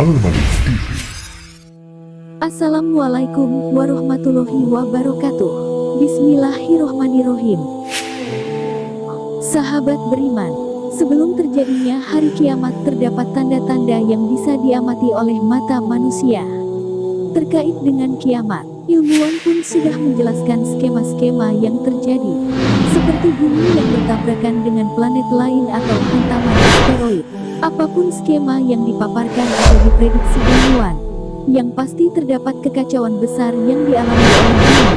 Al-Malik TV. Assalamualaikum warahmatullahi wabarakatuh. Bismillahirrohmanirrohim. Sahabat beriman, sebelum terjadinya hari kiamat terdapat tanda-tanda yang bisa diamati oleh mata manusia. Terkait dengan kiamat, ilmuwan pun sudah menjelaskan skema-skema yang terjadi, seperti bumi yang bertabrakan dengan planet lain atau hantaman asteroid. Apapun skema yang dipaparkan atau diprediksi ilmuwan, yang pasti terdapat kekacauan besar yang dialami oleh bumi.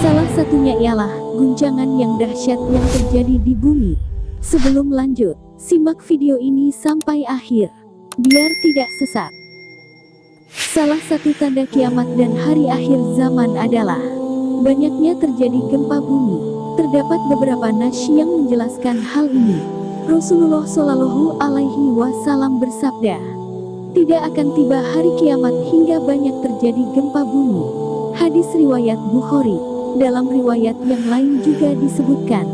Salah satunya ialah guncangan yang dahsyat yang terjadi di bumi. Sebelum lanjut, simak video ini sampai akhir, biar tidak sesat. Salah satu tanda kiamat dan hari akhir zaman adalah banyaknya terjadi gempa bumi. Terdapat beberapa nas yang menjelaskan hal ini. Rasulullah Shallallahu Alaihi Wasallam bersabda, tidak akan tiba hari kiamat hingga banyak terjadi gempa bumi. Hadis riwayat Bukhari. Dalam riwayat yang lain juga disebutkan,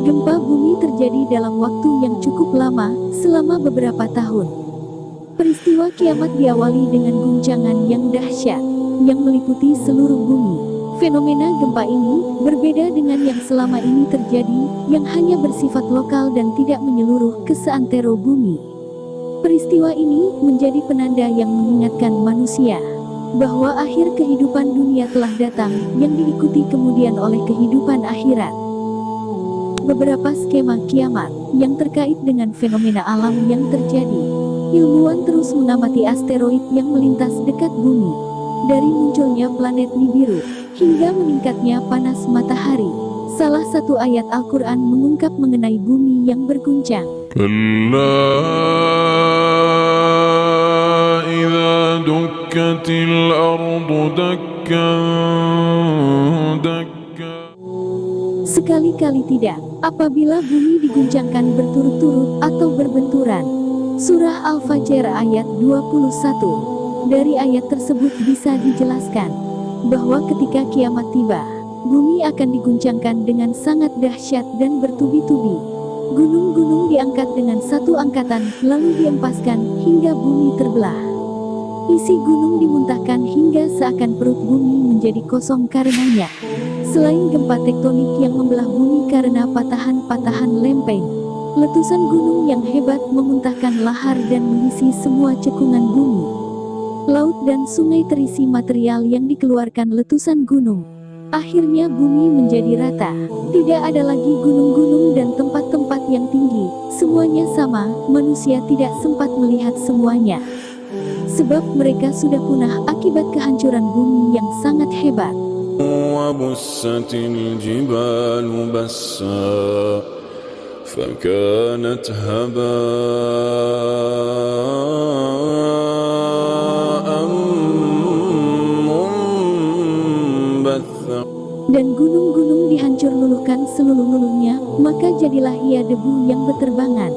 gempa bumi terjadi dalam waktu yang cukup lama, selama beberapa tahun. Peristiwa kiamat diawali dengan guncangan yang dahsyat, yang meliputi seluruh bumi. Fenomena gempa ini berbeda dengan yang selama ini terjadi, yang hanya bersifat lokal dan tidak menyeluruh ke seantero bumi. Peristiwa ini menjadi penanda yang mengingatkan manusia bahwa akhir kehidupan dunia telah datang, yang diikuti kemudian oleh kehidupan akhirat. Beberapa skema kiamat yang terkait dengan fenomena alam yang terjadi. Ilmuwan terus mengamati asteroid yang melintas dekat bumi, dari munculnya planet Nibiru hingga meningkatnya panas matahari. Salah satu ayat Al-Quran mengungkap mengenai bumi yang berguncang. إذا دكت الأرض دكا دكا. Sekali-kali tidak, apabila bumi diguncangkan berturut-turut atau berbenturan. Surah Al-Fajr ayat 21. Dari ayat tersebut bisa dijelaskan bahwa ketika kiamat tiba, bumi akan diguncangkan dengan sangat dahsyat dan bertubi-tubi. Gunung-gunung diangkat dengan satu angkatan, lalu diempaskan hingga bumi terbelah. Isi gunung dimuntahkan hingga seakan perut bumi menjadi kosong karenanya. Selain gempa tektonik yang membelah bumi karena patahan-patahan lempeng, letusan gunung yang hebat memuntahkan lahar dan mengisi semua cekungan bumi. Laut dan sungai terisi material yang dikeluarkan letusan gunung. Akhirnya bumi menjadi rata. Tidak ada lagi gunung-gunung dan tempat-tempat yang tinggi. Semuanya sama, manusia tidak sempat melihat semuanya. Sebab mereka sudah punah akibat kehancuran bumi yang sangat hebat. وبست الجبال بسا فكانت هباء منبثا. Dan gunung-gunung dihancur luluhkan seluruh-luluhnya, maka jadilah ia debu yang beterbangan.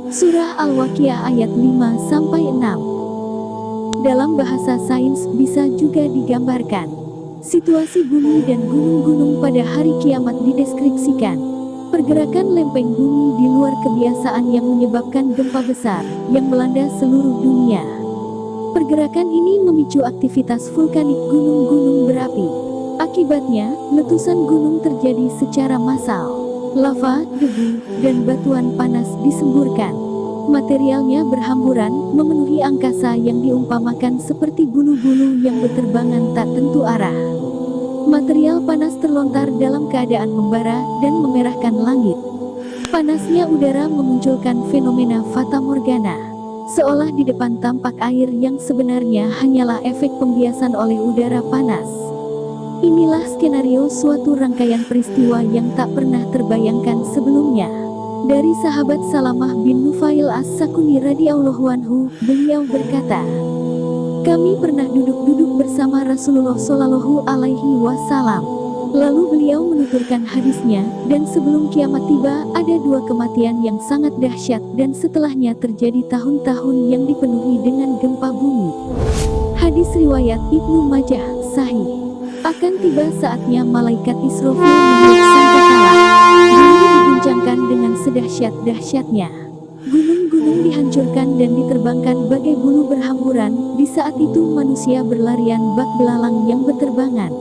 Surah Al-Waqiah ayat 5-6. Dalam bahasa sains bisa juga digambarkan situasi bumi dan gunung-gunung pada hari kiamat dideskripsikan. Pergerakan lempeng bumi di luar kebiasaan yang menyebabkan gempa besar yang melanda seluruh dunia. Pergerakan ini memicu aktivitas vulkanik gunung-gunung berapi. Akibatnya, letusan gunung terjadi secara massal. Lava, debu, dan batuan panas disemburkan. Materialnya berhamburan, memenuhi angkasa yang diumpamakan seperti bulu-bulu yang berterbangan tak tentu arah. Material panas terlontar dalam keadaan membara dan memerahkan langit. Panasnya udara memunculkan fenomena fata morgana, seolah di depan tampak air yang sebenarnya hanyalah efek pembiasan oleh udara panas. Inilah skenario suatu rangkaian peristiwa yang tak pernah terbayangkan sebelumnya. Dari sahabat Salamah bin Nufail As-Sakuni radhiyallahu anhu, beliau berkata, kami pernah duduk-duduk bersama Rasulullah Shallallahu Alaihi Wasallam. Lalu beliau menuturkan hadisnya, dan sebelum kiamat tiba ada dua kematian yang sangat dahsyat, dan setelahnya terjadi tahun-tahun yang dipenuhi dengan gempa bumi. Hadis riwayat Ibnu Majah, sahih. Akan tiba saatnya malaikat Israfil meniup sangkakala. Bumi diguncangkan dengan sedahsyat-dahsyatnya. Gunung-gunung gunung dihancurkan dan diterbangkan bagai bulu berhamburan. Di saat itu manusia berlarian bak belalang yang berterbangan.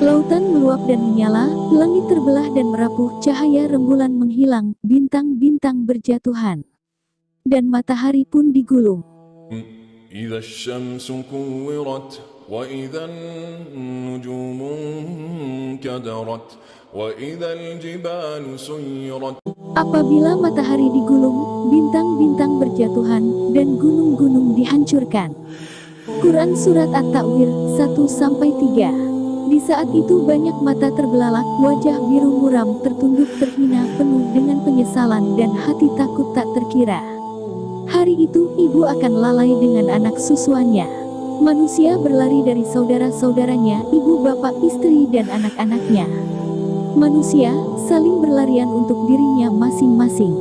Lautan meluap dan menyala, langit terbelah dan merapuh, cahaya rembulan menghilang, bintang-bintang berjatuhan. Dan matahari pun digulung. إذا الشمس كورت وإذا النجوم انكدرت وإذا الجبال سيرت. Apabila matahari digulung, bintang-bintang berjatuhan, dan gunung-gunung dihancurkan. Quran Surat At-Takwir 1-3. Di saat itu banyak mata terbelalak, wajah biru muram, tertunduk terhina, penuh dengan penyesalan dan hati takut tak terkira. Hari itu ibu akan lalai dengan anak susuannya. Manusia berlari dari saudara-saudaranya, ibu, bapak, istri, dan anak-anaknya. Manusia saling berlarian untuk dirinya masing-masing.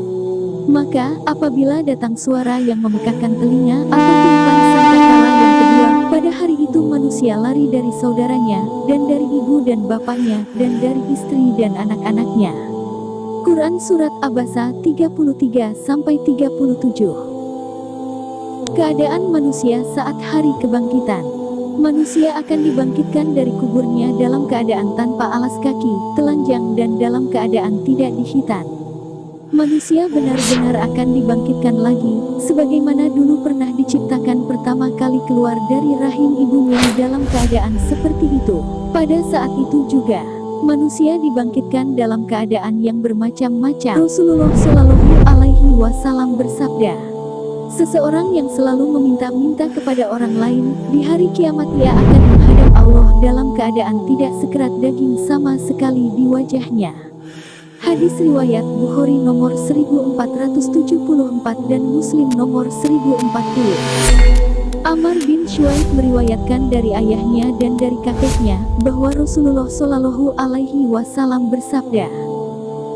Maka, apabila datang suara yang memekakkan telinga atau tiupan sangkakala yang kedua, pada hari itu manusia lari dari saudaranya, dan dari ibu dan bapaknya, dan dari istri dan anak-anaknya. Quran Surat Abasa 33-37. Keadaan manusia saat hari kebangkitan. Manusia akan dibangkitkan dari kuburnya dalam keadaan tanpa alas kaki, telanjang dan dalam keadaan tidak dihitan. Manusia benar-benar akan dibangkitkan lagi, sebagaimana dulu pernah diciptakan pertama kali keluar dari rahim ibunya dalam keadaan seperti itu. Pada saat itu juga, manusia dibangkitkan dalam keadaan yang bermacam-macam. Rasulullah Shallallahu Alaihi Wasallam bersabda, seseorang yang selalu meminta-minta kepada orang lain, di hari kiamat ia akan menghadap Allah dalam keadaan tidak sekerat daging sama sekali di wajahnya. Hadis riwayat Bukhari nomor 1474 dan Muslim nomor 1040. Amr bin Shuaib meriwayatkan dari ayahnya dan dari kakeknya, bahwa Rasulullah Shallallahu Alaihi Wasallam bersabda,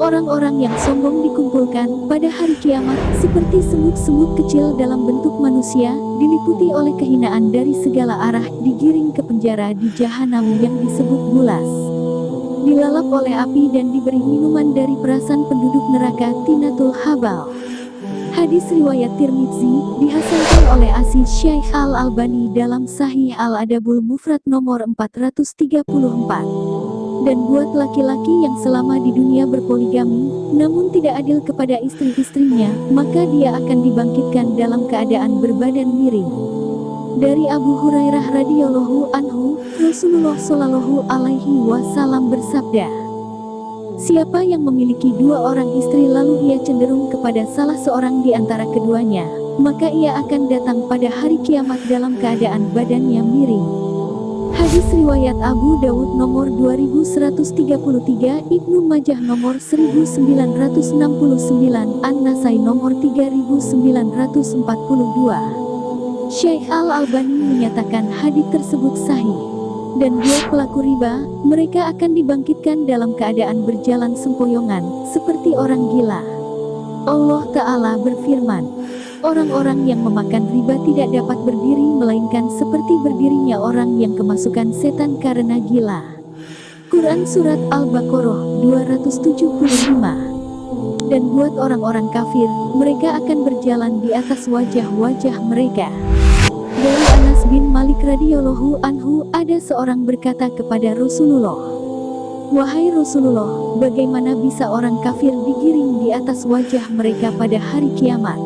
orang-orang yang sombong dikumpulkan pada hari kiamat seperti semut-semut kecil dalam bentuk manusia, diliputi oleh kehinaan dari segala arah, digiring ke penjara di jahanam yang disebut bulas, dilalap oleh api dan diberi minuman dari perasan penduduk neraka Tinatul Habal. Hadis riwayat Tirmidzi, dihasankan oleh Asy Syaikh Al-Albani dalam Sahih Al-Adabul Mufrad nomor 434. Dan buat laki-laki yang selama di dunia berpoligami, namun tidak adil kepada istri-istrinya, maka dia akan dibangkitkan dalam keadaan berbadan miring. Dari Abu Hurairah radhiyallahu anhu, Rasulullah Shallallahu Alaihi Wasallam bersabda, siapa yang memiliki dua orang istri lalu ia cenderung kepada salah seorang di antara keduanya, maka ia akan datang pada hari kiamat dalam keadaan badannya miring. Hadis riwayat Abu Dawud nomor 2133, Ibnu Majah nomor 1969, An-Nasai nomor 3942. Syekh Al-Albani menyatakan hadis tersebut sahih. Dan buat pelaku riba, mereka akan dibangkitkan dalam keadaan berjalan sempoyongan, seperti orang gila. Allah Ta'ala berfirman, orang-orang yang memakan riba tidak dapat berdiri melainkan seperti berdirinya orang yang kemasukan setan karena gila. Quran Surat Al-Baqarah 275. Dan buat orang-orang kafir, mereka akan berjalan di atas wajah-wajah mereka. Dari Anas bin Malik radhiyallahu anhu, ada seorang berkata kepada Rasulullah, wahai Rasulullah, bagaimana bisa orang kafir digiring di atas wajah mereka pada hari kiamat?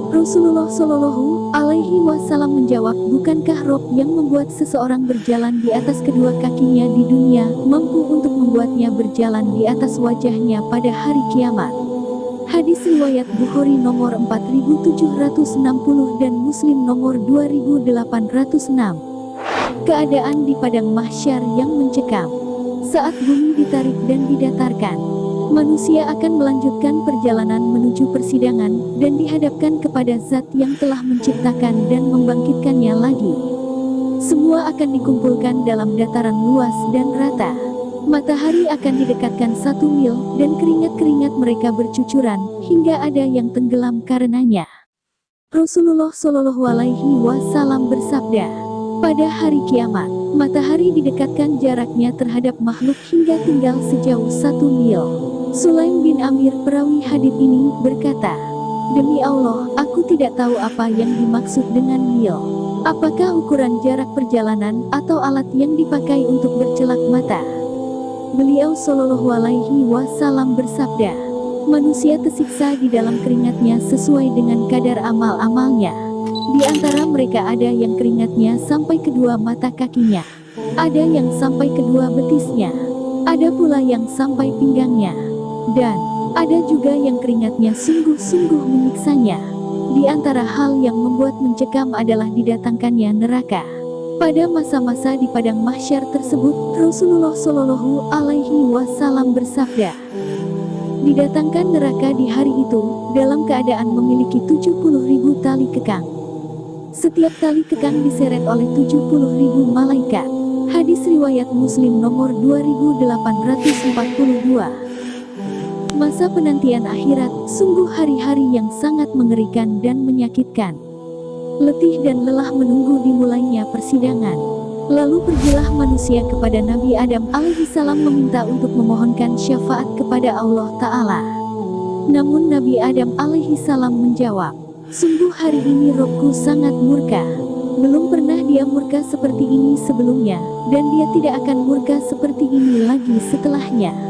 Rasulullah Shallallahu Alaihi Wasallam menjawab, bukankah Rob yang membuat seseorang berjalan di atas kedua kakinya di dunia, mampu untuk membuatnya berjalan di atas wajahnya pada hari kiamat? Hadis riwayat Bukhari nomor 4760 dan Muslim nomor 2806. Keadaan di padang mahsyar yang mencekam. Saat bumi ditarik dan didatarkan, manusia akan melanjutkan perjalanan menuju persidangan dan dihadapkan kepada Zat yang telah menciptakan dan membangkitkannya lagi. Semua akan dikumpulkan dalam dataran luas dan rata. Matahari akan didekatkan 1 mil, dan keringat-keringat mereka bercucuran, hingga ada yang tenggelam karenanya. Rasulullah Shallallahu Alaihi Wasallam bersabda, pada hari kiamat, matahari didekatkan jaraknya terhadap makhluk hingga tinggal sejauh 1 mil. Sulaim bin Amir perawi hadits ini berkata, Demi Allah, aku tidak tahu apa yang dimaksud dengan mil. Apakah ukuran jarak perjalanan atau alat yang dipakai untuk bercelak mata? Beliau Shallallahu Alaihi Wasallam bersabda, manusia tersiksa di dalam keringatnya sesuai dengan kadar amal-amalnya. Di antara mereka ada yang keringatnya sampai kedua mata kakinya, ada yang sampai kedua betisnya, ada pula yang sampai pinggangnya, dan ada juga yang keringatnya sungguh-sungguh menyiksanya. Di antara hal yang membuat mencekam adalah didatangkannya neraka. Pada masa-masa di padang mahsyar tersebut, Rasulullah Shallallahu Alaihi Wasallam bersabda, didatangkan neraka di hari itu dalam keadaan memiliki 70.000 tali kekang. Setiap tali kekang diseret oleh 70.000 malaikat. Hadis riwayat Muslim nomor 2842. Masa penantian akhirat sungguh hari-hari yang sangat mengerikan dan menyakitkan. Letih dan lelah menunggu dimulainya persidangan. Lalu pergilah manusia kepada Nabi Adam alaihissalam meminta untuk memohonkan syafaat kepada Allah Ta'ala. Namun Nabi Adam alaihissalam menjawab, sungguh hari ini Robku sangat murka. Belum pernah dia murka seperti ini sebelumnya, dan dia tidak akan murka seperti ini lagi setelahnya.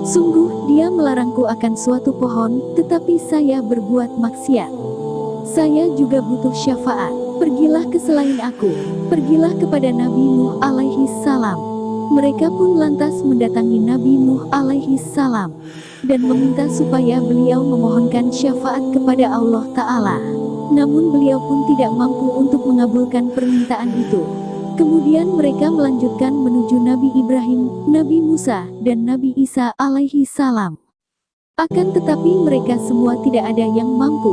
Sungguh dia melarangku akan suatu pohon, tetapi saya berbuat maksiat. Saya juga butuh syafaat. Pergilah ke selain aku. Pergilah kepada Nabi Nuh alaihi salam. Mereka pun lantas mendatangi Nabi Nuh alaihi salam dan meminta supaya beliau memohonkan syafaat kepada Allah Ta'ala. Namun beliau pun tidak mampu untuk mengabulkan permintaan itu. Kemudian mereka melanjutkan menuju Nabi Ibrahim, Nabi Musa, dan Nabi Isa alaihi salam. Akan tetapi mereka semua tidak ada yang mampu,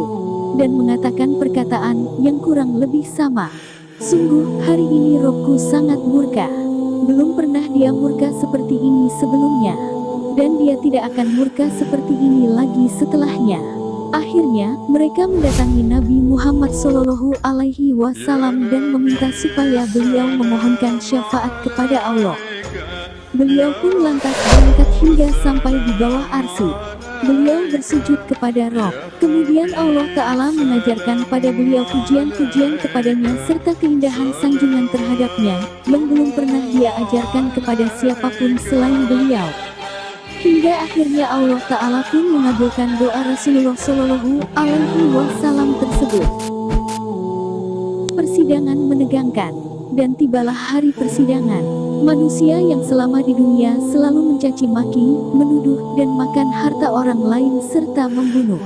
dan mengatakan perkataan yang kurang lebih sama. Sungguh hari ini Robku sangat murka. Belum pernah dia murka seperti ini sebelumnya, dan dia tidak akan murka seperti ini lagi setelahnya. Akhirnya, mereka mendatangi Nabi Muhammad Shallallahu Alaihi Wasallam dan meminta supaya beliau memohonkan syafaat kepada Allah. Beliau pun lantas berangkat hingga sampai di bawah arsy. Beliau bersujud kepada Rob. Kemudian Allah Ta'ala mengajarkan pada beliau pujian-pujian kepadanya serta keindahan sanjungan terhadapnya, yang belum pernah dia ajarkan kepada siapapun selain beliau. Hingga akhirnya Allah Ta'ala pun mengabulkan doa Rasulullah Shallallahu Alaihi Wasallam tersebut. Persidangan menegangkan, dan tibalah hari persidangan. Manusia yang selama di dunia selalu mencaci maki, menuduh, dan makan harta orang lain serta membunuh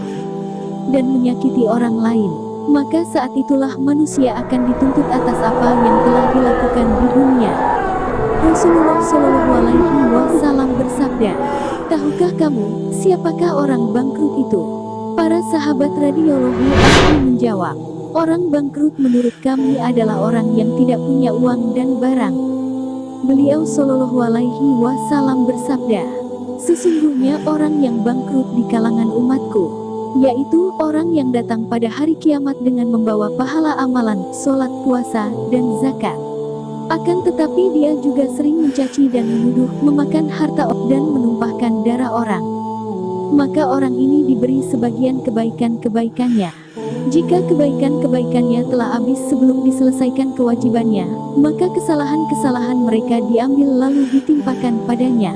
dan menyakiti orang lain, maka saat itulah manusia akan dituntut atas apa yang telah dilakukan di dunia. Rasulullah Shallallahu Alaihi Wasallam bersabda, tahukah kamu siapakah orang bangkrut itu? Para sahabat radhiyallahu anhum menjawab, orang bangkrut menurut kami adalah orang yang tidak punya uang dan barang. Beliau Shallallahu Alaihi Wasallam bersabda, sesungguhnya orang yang bangkrut di kalangan umatku, yaitu orang yang datang pada hari kiamat dengan membawa pahala amalan, sholat, puasa, dan zakat. Akan tetapi dia juga sering mencaci dan menuduh, memakan harta dan menumpahkan darah orang. Maka orang ini diberi sebagian kebaikan-kebaikannya. Jika kebaikan-kebaikannya telah habis sebelum diselesaikan kewajibannya, maka kesalahan-kesalahan mereka diambil lalu ditimpakan padanya.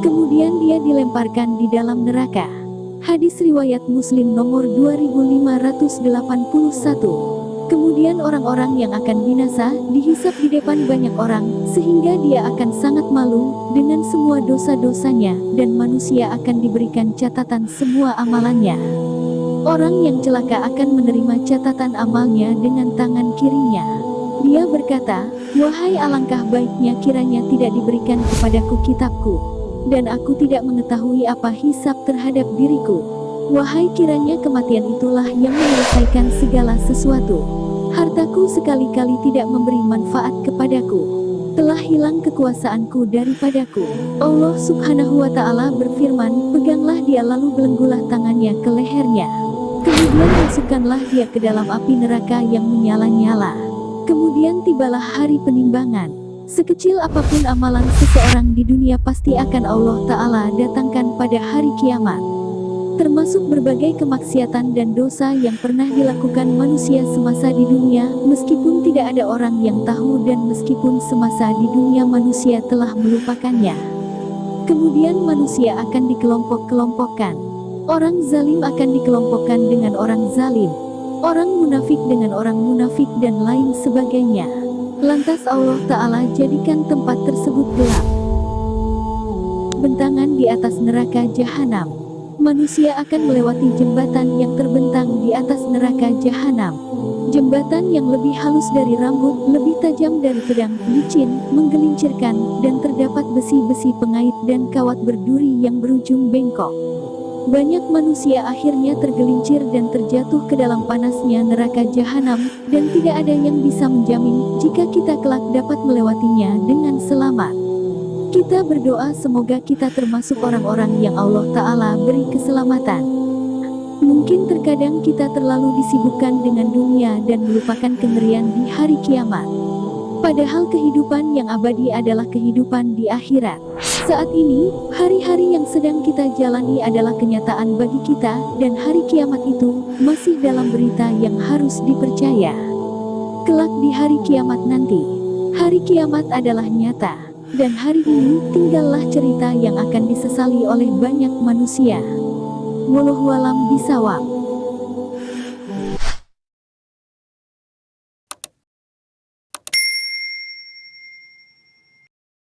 Kemudian dia dilemparkan di dalam neraka. Hadis riwayat Muslim nomor 2581. Kemudian orang-orang yang akan binasa dihisap di depan banyak orang, sehingga dia akan sangat malu dengan semua dosa-dosanya, dan manusia akan diberikan catatan semua amalannya. Orang yang celaka akan menerima catatan amalnya dengan tangan kirinya. Dia berkata, wahai alangkah baiknya kiranya tidak diberikan kepadaku kitabku, dan aku tidak mengetahui apa hisab terhadap diriku. Wahai kiranya kematian itulah yang menyelesaikan segala sesuatu. Hartaku sekali-kali tidak memberi manfaat kepadaku. Telah hilang kekuasaanku daripadaku. Allah Subhanahu wa Ta'ala berfirman, peganglah dia lalu belenggulah tangannya ke lehernya. Kemudian masukkanlah dia ke dalam api neraka yang menyala-nyala. Kemudian tibalah hari penimbangan. Sekecil apapun amalan seseorang di dunia pasti akan Allah Ta'ala datangkan pada hari kiamat. termasuk berbagai kemaksiatan dan dosa yang pernah dilakukan manusia semasa di dunia, meskipun tidak ada orang yang tahu dan meskipun semasa di dunia manusia telah melupakannya. Kemudian manusia akan dikelompok-kelompokkan. Orang zalim akan dikelompokkan dengan orang zalim, orang munafik dengan orang munafik dan lain sebagainya. Lantas Allah Ta'ala jadikan tempat tersebut gelap. Bentangan di atas neraka jahanam. Manusia akan melewati jembatan yang terbentang di atas neraka jahanam. Jembatan yang lebih halus dari rambut, lebih tajam dari pedang, licin, menggelincirkan, dan terdapat besi-besi pengait dan kawat berduri yang berujung bengkok. Banyak manusia akhirnya tergelincir dan terjatuh ke dalam panasnya neraka jahanam, dan tidak ada yang bisa menjamin jika kita kelak dapat melewatinya dengan selamat. Kita berdoa semoga kita termasuk orang-orang yang Allah Ta'ala beri keselamatan. Mungkin terkadang kita terlalu disibukkan dengan dunia dan melupakan kengerian di hari kiamat. Padahal kehidupan yang abadi adalah kehidupan di akhirat. Saat ini, hari-hari yang sedang kita jalani adalah kenyataan bagi kita, dan hari kiamat itu masih dalam berita yang harus dipercaya. Kelak di hari kiamat nanti, hari kiamat adalah nyata, dan hari ini tinggallah cerita yang akan disesali oleh banyak manusia. Wallahu a'lam bishawab.